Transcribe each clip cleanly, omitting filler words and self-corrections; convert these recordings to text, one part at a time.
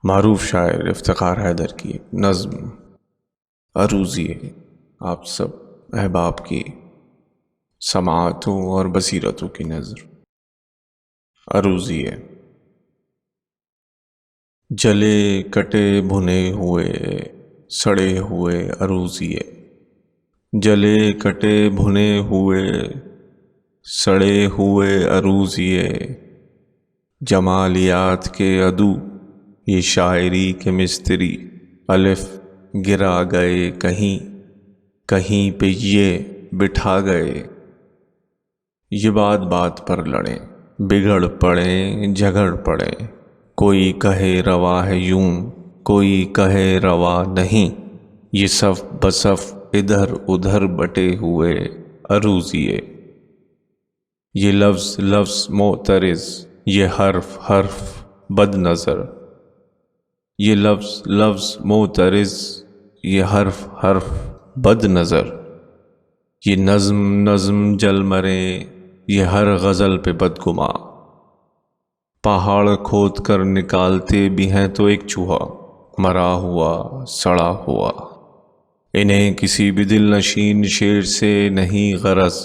معروف شاعر افتخار حیدر کی ایک نظم عروضی ہے آپ سب احباب کی سماعتوں اور بصیرتوں کی نظر عروضی ہے۔ جلے کٹے بھنے ہوئے سڑے ہوئے عروضی ہے، جلے کٹے بھنے ہوئے سڑے ہوئے عروضی ہے، جمالیات کے عدو یہ شاعری کے مستری، الف گرا گئے کہیں کہیں پہ یہ بٹھا گئے۔ یہ بات بات پر لڑیں، بگڑ پڑیں جھگڑ پڑیں، کوئی کہے روا ہے یوں کوئی کہے روا نہیں، یہ صف بصف ادھر ادھر بٹے ہوئے عروضی ہے۔ یہ لفظ لفظ معترض، یہ حرف حرف بد نظر، یہ لفظ لفظ معترض، یہ حرف حرف بد نظر، یہ نظم نظم جل مرے، یہ ہر غزل پہ بدگماں، پہاڑ کھود کر نکالتے بھی ہیں تو ایک چوہا مرا ہوا سڑا ہوا، انہیں کسی بھی دل نشین شعر سے نہیں غرض،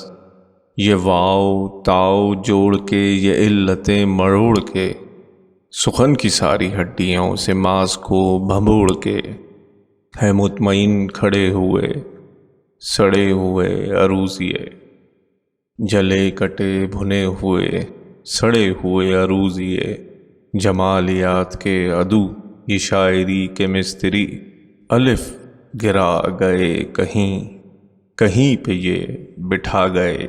یہ واو تاؤ جوڑ کے یہ علتیں مروڑ کے، سخن کی ساری ہڈیوں سے ماس کو بھنبوڑ کے، ہے مطمئن کھڑے ہوئے سڑے ہوئے عروضی ہے، جلے کٹے بھنے ہوئے سڑے ہوئے عروضی ہے، جمالیات کے عدو یہ شاعری کے مستری، الف گرا گئے کہیں کہیں پہ یہ بٹھا گئے۔